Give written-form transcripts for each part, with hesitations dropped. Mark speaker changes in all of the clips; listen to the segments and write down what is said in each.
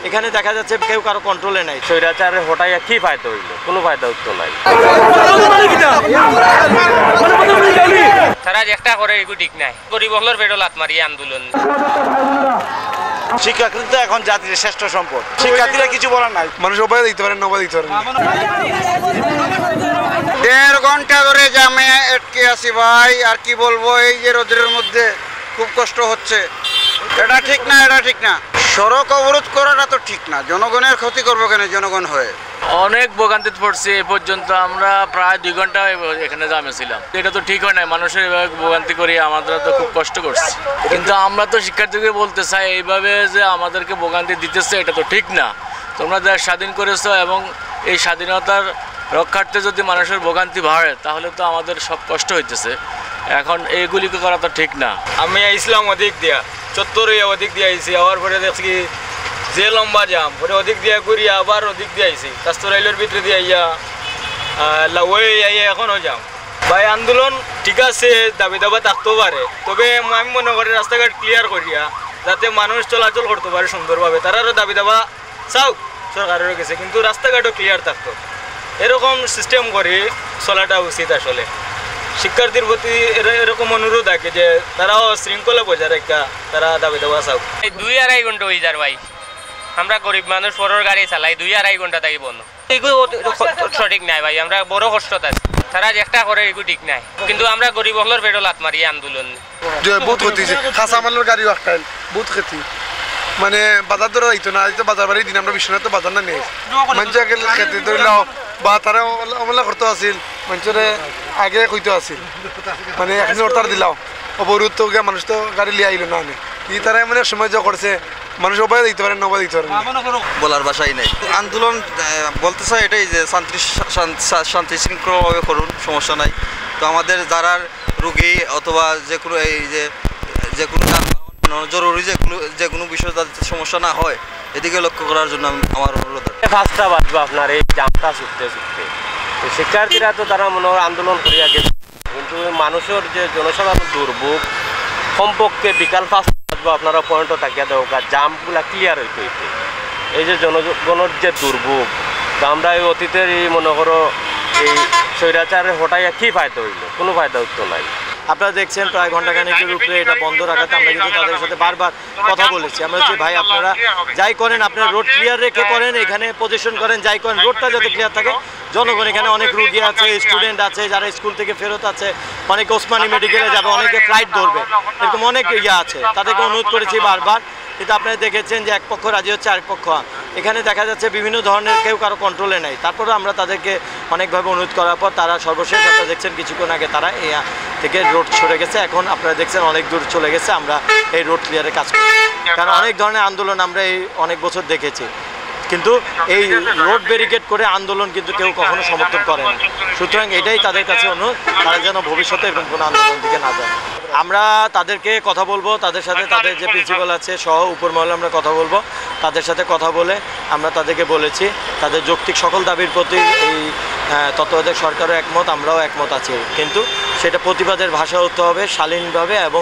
Speaker 1: এখানে দেখা যাচ্ছে কেউ কারো কন্ট্রোলে নাই। স্বৈরাচারের হটাইয়া কি ফায়দা হইল? কোনো ফায়দা হতো নাই।
Speaker 2: তারা একটা করে এগুলো ঠিক নাই। গরিব হলের পেটে লাত মারিয়ে আন্দোলন।
Speaker 3: শিক্ষা কিন্তু এখন জাতির শ্রেষ্ঠ সম্পদ। শিক্ষার্থীরা কিছু বলার নাই।
Speaker 4: মানুষ উপায় দিতে পারেন, নবাই দিতে পারেন।
Speaker 5: 1.5 ঘন্টা ধরে জামে আটকে আছি ভাই, আর কি বলবো, এই যে রোদের মধ্যে খুব কষ্ট হচ্ছে। এটা ঠিক না, এটা ঠিক না। সড়ক অবরোধ করাটা তো ঠিক না। জনগণের ক্ষতি করবো কেন জনগণ হয়ে?
Speaker 6: অনেক ভোগান্তিতে পড়ছি। এ পর্যন্ত আমরা প্রায় 2 ঘন্টা এখানে জামে ছিলাম। এটা তো ঠিক হয় না, মানুষের এভাবে ভোগান্তি করি আমাদের তো খুব কষ্ট করছে। কিন্তু আমরা তো শিক্ষার্থীকে বলতে চাই, এইভাবে যে আমাদেরকে ভোগান্তি দিতেছে এটা তো ঠিক না। তোমরা যা স্বাধীন করেছো এবং এই স্বাধীনতার রক্ষার্থে যদি মানুষের ভোগান্তি বাড়ে তাহলে তো আমাদের সব কষ্ট হইতেছে। এখন এইগুলিকে করা তো ঠিক না।
Speaker 7: আমি ইসলাম ওদিক দিয়া চত্বরে ওদিক দিয়ে আইসি, আবার পরে দেখছি যে লম্বা জাম, পরে ওদিক দিয়ে ঘুরিয়া আবার ওদিক দিয়ে আইসি, কাস্তরাইলের ভিতরে দিয়ে আইয়া ওই আইয়া এখনও যাম। ভাই আন্দোলন ঠিক আছে, দাবি দাবা থাকতেও পারে, তবে আমি মনে করি রাস্তাঘাট ক্লিয়ার করিয়া যাতে মানুষ চলাচল করতে পারে সুন্দরভাবে। তারারও দাবি দাবা চাও সরকারেরও গেছে, কিন্তু রাস্তাঘাটও ক্লিয়ার থাকতো। এরকম সিস্টেম করে চলাটা উচিত। আসলে শিক্ষার্থীর প্রতি এরকম অনুরোধ আছে যে তারাও শৃঙ্খলা বজায় রাখা, তারা দাবি দেওয়া চাও।
Speaker 2: 2-2.5 ঘন্টা হয়ে যার ভাই। আমরা গরিব মানুষ, পরের গাড়ি চালাই, 2-2.5 ঘন্টা থাকি বন্ধ। এগুলো সঠিক নাই ভাই, আমরা বড় কষ্ট আছে। তারা একটা করে এগুলো ঠিক নাই, কিন্তু আমরা গরিব হলের পেটে লাত মারিয়ে আন্দোলন।
Speaker 4: বহুত ক্ষতি হয়েছে, খাসা মালের গাড়ি আটকাইল, বহুত ক্ষতি। মানে বাজার ধরে যাইতো না, তো বাজার বাড়ি দিন আমরা বিশ্বনাথ তো বাজার না নিয়ে মানুষ খেতে ধরলাও বা তারা অমলা করতে আসিল, মানুষের আগে কইতে আসিল, মানে এখন অর্ডার দিলাও অবরোধ তো মানুষ তো গাড়ি লিয়ে আইলো না। ই তারা মানে সময় যা করছে, মানুষ উপায় দিতে পারেন, নবাই দিতে পারেন।
Speaker 5: বলার ভাষাই নাই। আন্দোলন বলতে চাই এটাই যে শান্তি শৃঙ্খলাভাবে করুন, সমস্যা নাই। তো আমাদের যারা রোগী অথবা যে কোনো যে কোনো জরুরি যে কোনো বিষয় যাতে সমস্যা না হয় এদিকে লক্ষ্য করার জন্য আমার অনুরোধ।
Speaker 1: 5টা বাজবে আপনার এই জামটা ছুটতে ছুটতে। শিক্ষার্থীরা তো তারা মনে হয় আন্দোলন করিয়া গেছে, কিন্তু মানুষের যে জনসাধারণ দুর্ভোগ কমপক্ষে বিকাল 5টা বাজবে আপনারা পয়েন্টও থাকিয়া দরকার, জামগুলা ক্লিয়ার হইতে হইতে। এই যে জনগণের যে দুর্ভোগ, তো আমরা এই অতীতের এই মনে করো এই স্বৈরাচারের হটাইয়া কী ফায়দা হইল? কোনো ফায়দা হতো নাই। আপনারা দেখছেন প্রায় ঘণ্টাখানেকের উপরে এটা বন্ধ রাখাতে আমরা কিন্তু তাদের সাথে বারবার কথা বলেছি। আমরা বলছি ভাই আপনারা যাই করেন, আপনারা রোড ক্লিয়ার রেখে করেন, এখানে পজিশন করেন, যাই করেন, রোডটা যাতে ক্লিয়ার থাকে। জনগণ এখানে অনেক রুগী আছে, স্টুডেন্ট আছে, যারা স্কুল থেকে ফেরত আছে, অনেকে ওসমানী মেডিকেলে যাবে, অনেকে ফ্লাইট ধরবে, এরকম অনেক আছে। তাদেরকে অনুরোধ করেছি বারবার, কিন্তু আপনারা দেখেছেন যে এক পক্ষ রাজি হচ্ছে, আরেক পক্ষ। এখানে দেখা যাচ্ছে বিভিন্ন ধরনের কেউ কারো কন্ট্রোলে নাই। তারপরেও আমরা তাদেরকে অনেকভাবে অনুরোধ করার পর তারা সর্বশেষ আপনারা দেখছেন কিছুক্ষণ আগে তারা এই থেকে রোড সরে গেছে। এখন আপনারা দেখছেন অনেক দূর চলে গেছে। আমরা এই রোড ক্লিয়ারের কাজ করছি, কারণ অনেক ধরনের আন্দোলন আমরা এই অনেক বছর দেখেছি, কিন্তু এই রোড ব্যারিকেড করে আন্দোলন কিন্তু কেউ কখনো সমর্থন করে না। সুতরাং এটাই তাদের কাছে অনুরোধ, তারা যেন ভবিষ্যতে এরকম কোনো আন্দোলনের দিকে না যায়। আমরা তাদেরকে কথা বলবো, তাদের সাথে তাদের যে প্রিন্সিপাল আছে সহ উপর মহলে আমরা কথা বলবো। তাদের সাথে কথা বলে আমরা তাদেরকে বলেছি তাদের যৌক্তিক সকল দাবির প্রতি এই তত্ত্বাবধায়ক সরকারও একমত, আমরাও একমত আছি, কিন্তু সেটা প্রতিবাদের ভাষা হতে হবে শালীনভাবে এবং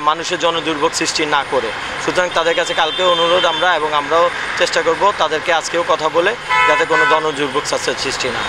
Speaker 1: মানুষের জনদুর্ভোগ সৃষ্টি না করে। সুতরাং তাদের কাছে কালকেও অনুরোধ আমরা, এবং আমরাও চেষ্টা করব তাদেরকে আজকেও কথা বলে যাতে কোনো জনদুর্ভোগ সৃষ্টি না হয়।